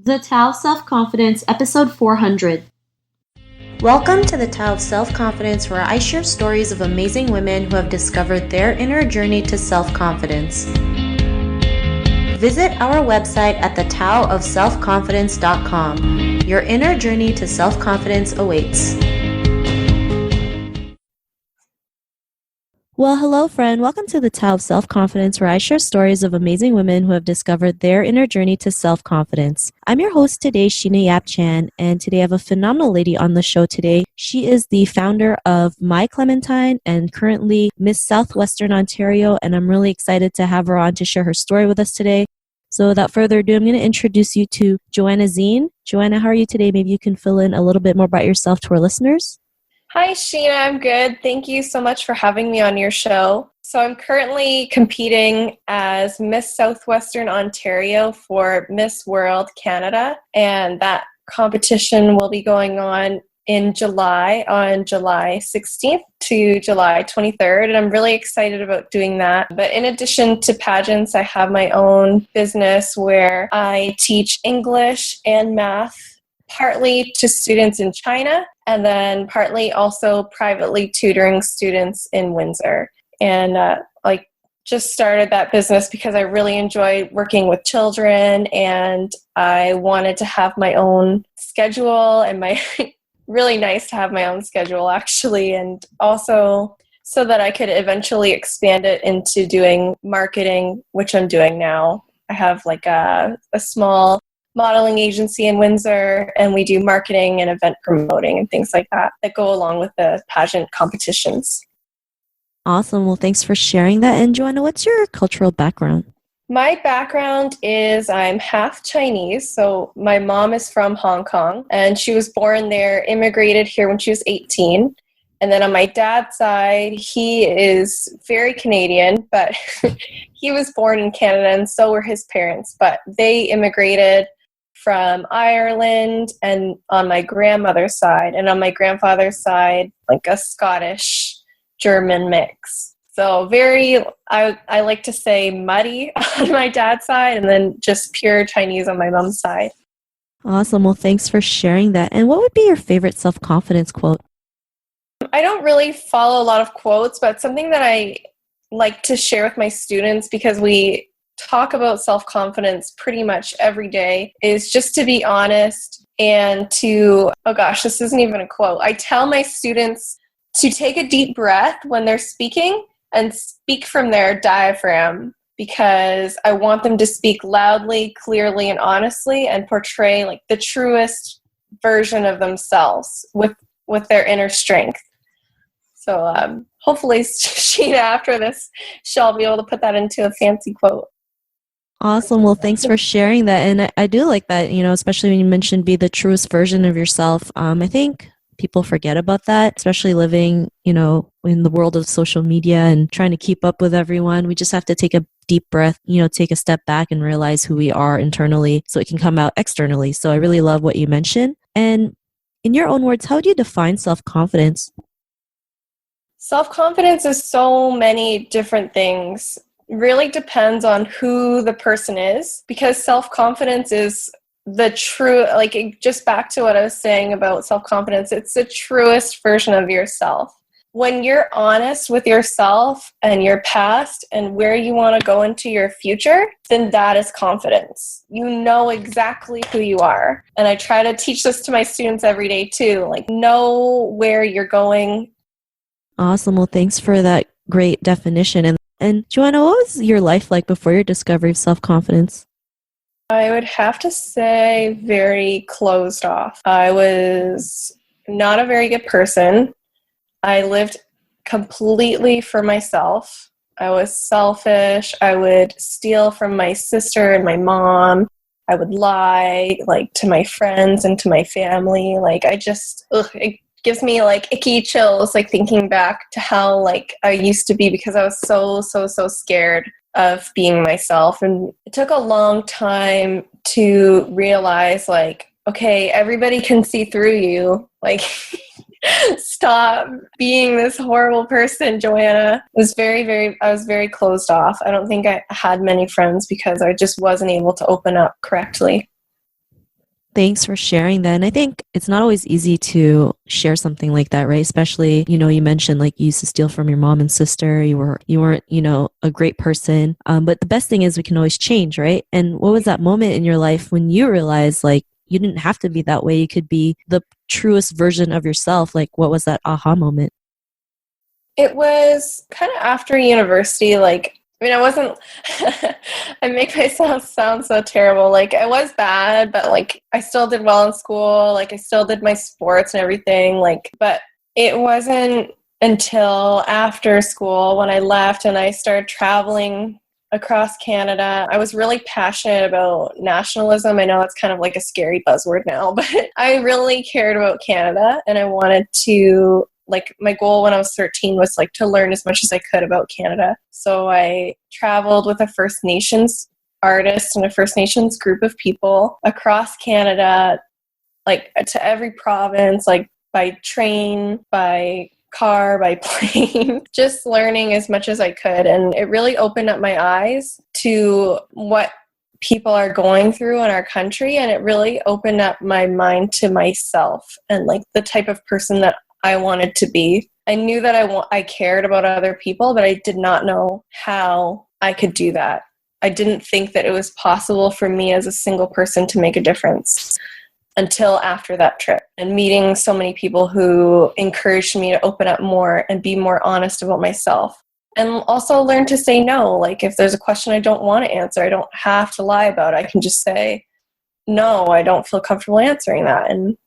The Tao of Self-Confidence, Episode 400. Welcome to the Tao of Self-Confidence, where I share stories of amazing women who have discovered their inner journey to self-confidence. Visit our website at thetaoofselfconfidence.com. Your inner journey to self-confidence awaits. Well, hello, friend. Welcome to the Tao of Self-Confidence, where I share stories of amazing women who have discovered their inner journey to self-confidence. I'm your host today, Sheena Yap Chan, and today I have a phenomenal lady on the show today. She is the founder of My Clementine and currently Miss Southwestern Ontario, and I'm really excited to have her on to share her story with us today. So without further ado, I'm going to introduce you to Joana Szeen. Joana, how are you today? Maybe you can fill in a little bit more about yourself to our listeners. Hi, Sheena. I'm good. Thank you so much for having me on your show. So I'm currently competing as Miss Southwestern Ontario for Miss World Canada, and that competition will be going on in July, on July 16th to July 23rd, and I'm really excited about doing that. But in addition to pageants, I have my own business where I teach English and math, partly to students in China, and then partly also privately tutoring students in Windsor. And just started that business because I really enjoy working with children, and I wanted to have my own schedule, and really nice to have my own schedule actually, and also so that I could eventually expand it into doing marketing, which I'm doing now. I have a small modeling agency in Windsor, and we do marketing and event promoting and things like that go along with the pageant competitions. Awesome. Well, thanks for sharing that. And Joanna, what's your cultural background? My background is I'm half Chinese, so my mom is from Hong Kong, and she was born there, immigrated here when she was 18. And then on my dad's side, he is very Canadian, but he was born in Canada, and so were his parents. But they immigrated from Ireland, and on my grandmother's side, and on my grandfather's side, like a Scottish German mix. So I like to say muddy on my dad's side, and then just pure Chinese on my mom's side. Awesome. Well, thanks for sharing that. And what would be your favorite self-confidence quote? I don't really follow a lot of quotes, but something that I like to share with my students, because we talk about self-confidence pretty much every day, is just to be honest and this isn't even a quote. I tell my students to take a deep breath when they're speaking and speak from their diaphragm, because I want them to speak loudly, clearly, and honestly, and portray the truest version of themselves with their inner strength. So hopefully, Sheena, after this, she'll be able to put that into a fancy quote. Awesome. Well, thanks for sharing that. And I do like that, especially when you mentioned be the truest version of yourself. I think people forget about that, especially living, in the world of social media and trying to keep up with everyone. We just have to take a deep breath, take a step back and realize who we are internally so it can come out externally. So I really love what you mentioned. And in your own words, how do you define self-confidence? Self-confidence is so many different things. Really depends on who the person is, because self-confidence is the true, just back to what I was saying about self-confidence, it's the truest version of yourself. When you're honest with yourself and your past and where you want to go into your future, then that is confidence. You know exactly who you are. And I try to teach this to my students every day too, know where you're going. Awesome. Well, thanks for that great definition. And Joanna, what was your life like before your discovery of self-confidence? I would have to say very closed off. I was not a very good person. I lived completely for myself. I was selfish. I would steal from my sister and my mom. I would lie to my friends and to my family. It gives me icky chills thinking back to how I used to be, because I was so scared of being myself. And it took a long time to realize okay, everybody can see through you. Stop being this horrible person, Joanna. I was very closed off. I don't think I had many friends because I just wasn't able to open up correctly. Thanks for sharing that. And I think it's not always easy to share something like that, right? Especially, you mentioned like you used to steal from your mom and sister. You weren't, a great person. But the best thing is we can always change, right? And what was that moment in your life when you realized like you didn't have to be that way? You could be the truest version of yourself. Like, what was that aha moment? It was kind of after university, like, I mean, I wasn't, I make myself sound so terrible. Like, I was bad, but like, I still did well in school. Like, I still did my sports and everything. Like, but it wasn't until after school when I left and I started traveling across Canada. I was really passionate about nationalism. I know it's kind of like a scary buzzword now, but I really cared about Canada and I wanted to, like, my goal when I was 13 was like to learn as much as I could about Canada. So I traveled with a First Nations artist and a First Nations group of people across Canada, like to every province, like by train, by car, by plane, just learning as much as I could. And it really opened up my eyes to what people are going through in our country. And it really opened up my mind to myself and like the type of person that I wanted to be. I knew that I cared about other people, but I did not know how I could do that. I didn't think that it was possible for me as a single person to make a difference until after that trip and meeting so many people who encouraged me to open up more and be more honest about myself. And also learn to say no. Like if there's a question I don't want to answer, I don't have to lie about it. I can just say, no, I don't feel comfortable answering that. And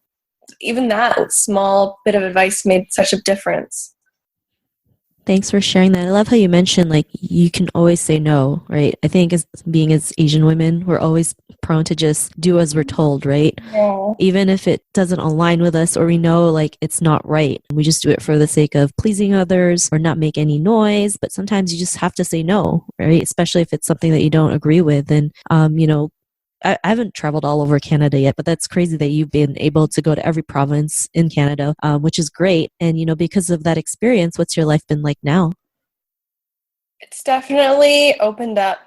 even that small bit of advice made such a difference. Thanks for sharing that. I love how you mentioned like you can always say no, right? I think as Asian women, we're always prone to just do as we're told, right? Yeah. Even if it doesn't align with us or we know like it's not right. We just do it for the sake of pleasing others or not make any noise. But sometimes you just have to say no, right? Especially if it's something that you don't agree with. And, I haven't traveled all over Canada yet, but that's crazy that you've been able to go to every province in Canada, which is great. And, because of that experience, what's your life been like now? It's definitely opened up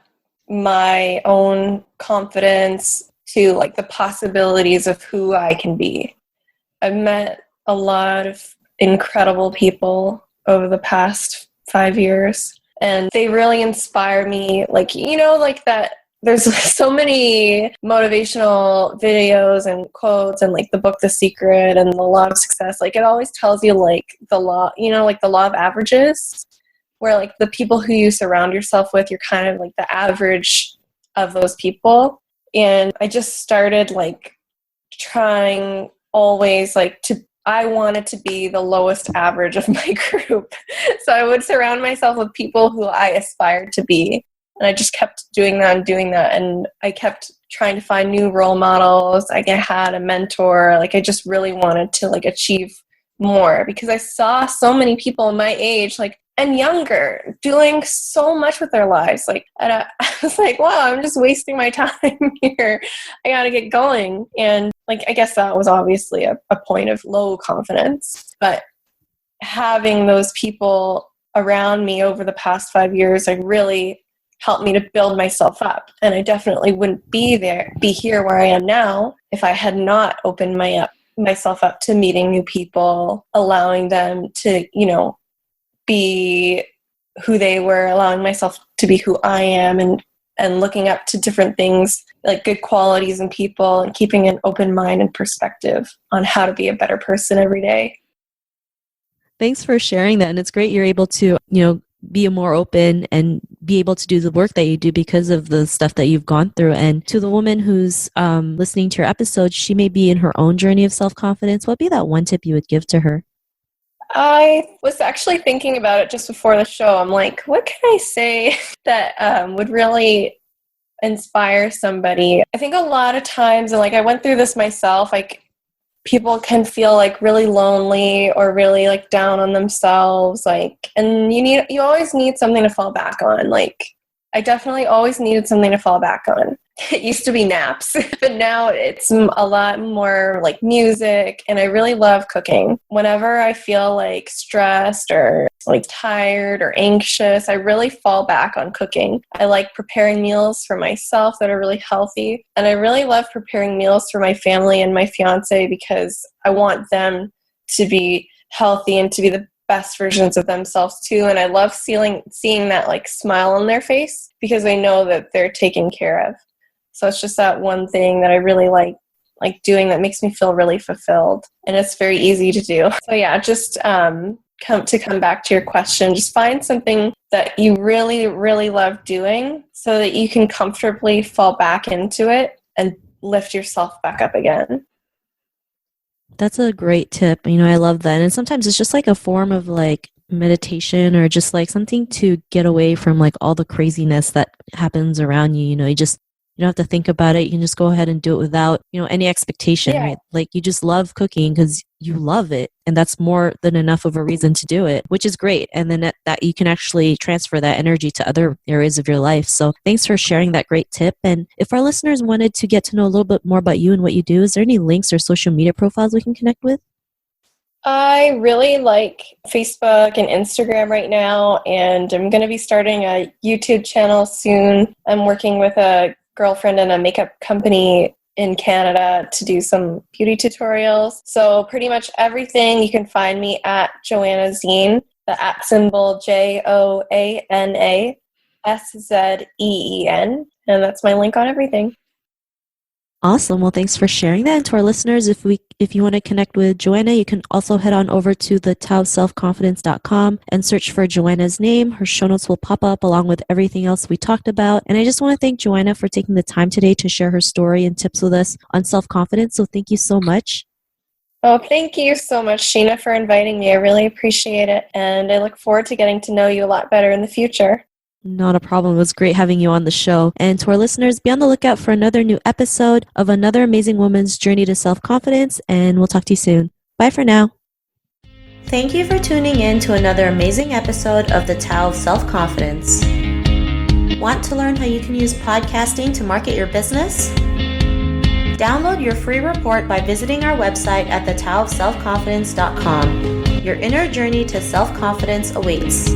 my own confidence to like the possibilities of who I can be. I've met a lot of incredible people over the past 5 years, and they really inspire me. Like, like that. There's so many motivational videos and quotes and like the book The Secret and the Law of Success. Like it always tells you like the law, like the law of averages, where like the people who you surround yourself with, you're kind of like the average of those people. And I just started like trying always like I wanted to be the lowest average of my group. So I would surround myself with people who I aspired to be. And I just kept doing that and doing that. And I kept trying to find new role models. Like I had a mentor. Like I just really wanted to like achieve more because I saw so many people my age, like, and younger doing so much with their lives. Like, and I was like, wow, I'm just wasting my time here. I got to get going. And like, I guess that was obviously a point of low confidence, but having those people around me over the past 5 years, like really helped me to build myself up. And I definitely wouldn't be here where I am now if I had not opened myself up to meeting new people, allowing them to, be who they were, allowing myself to be who I am, and looking up to different things like good qualities in people and keeping an open mind and perspective on how to be a better person every day. Thanks for sharing that. And it's great you're able to, be more open and be able to do the work that you do because of the stuff that you've gone through. And to the woman who's listening to your episode, she may be in her own journey of self-confidence. What would be that one tip you would give to her? I was actually thinking about it just before the show. I'm like, what can I say that would really inspire somebody? I think a lot of times, and like I went through this myself, like people can feel like really lonely or really like down on themselves, like, and you always need something to fall back on. Like I definitely always needed something to fall back on. it used to be naps, but now it's a lot more like music, and I really love cooking. Whenever I feel like stressed or like tired or anxious, I really fall back on cooking. I like preparing meals for myself that are really healthy, and I really love preparing meals for my family and my fiance because I want them to be healthy and to be the best versions of themselves too. And I love seeing that like smile on their face because I know that they're taken care of. So it's just that one thing that I really like doing that makes me feel really fulfilled, and it's very easy to do. So yeah, just come back to your question, just find something that you really, really love doing so that you can comfortably fall back into it and lift yourself back up again. That's a great tip. I love that. And sometimes it's just like a form of like meditation or just like something to get away from like all the craziness that happens around you. You don't have to think about it. You can just go ahead and do it without, any expectation, right? Like you just love cooking because you love it. And that's more than enough of a reason to do it, which is great. And then that you can actually transfer that energy to other areas of your life. So thanks for sharing that great tip. And if our listeners wanted to get to know a little bit more about you and what you do, is there any links or social media profiles we can connect with? I really like Facebook and Instagram right now, and I'm going to be starting a YouTube channel soon. I'm working with a girlfriend in a makeup company in Canada to do some beauty tutorials. So pretty much everything you can find me at Joana Szeen, the @ symbol JoanaSzeen, and that's my link on everything. Awesome. Well, thanks for sharing that. And to our listeners, if you want to connect with Joana, you can also head on over to thetaoofselfconfidence.com and search for Joana's name. Her show notes will pop up along with everything else we talked about. And I just want to thank Joana for taking the time today to share her story and tips with us on self-confidence. So thank you so much. Oh, thank you so much, Sheena, for inviting me. I really appreciate it. And I look forward to getting to know you a lot better in the future. Not a problem. It was great having you on the show. And to our listeners, be on the lookout for another new episode of another amazing woman's journey to self-confidence. And we'll talk to you soon. Bye for now. Thank you for tuning in to another amazing episode of the Tao of Self-Confidence. Want to learn how you can use podcasting to market your business? Download your free report by visiting our website at thetaoofselfconfidence.com. Your inner journey to self-confidence awaits.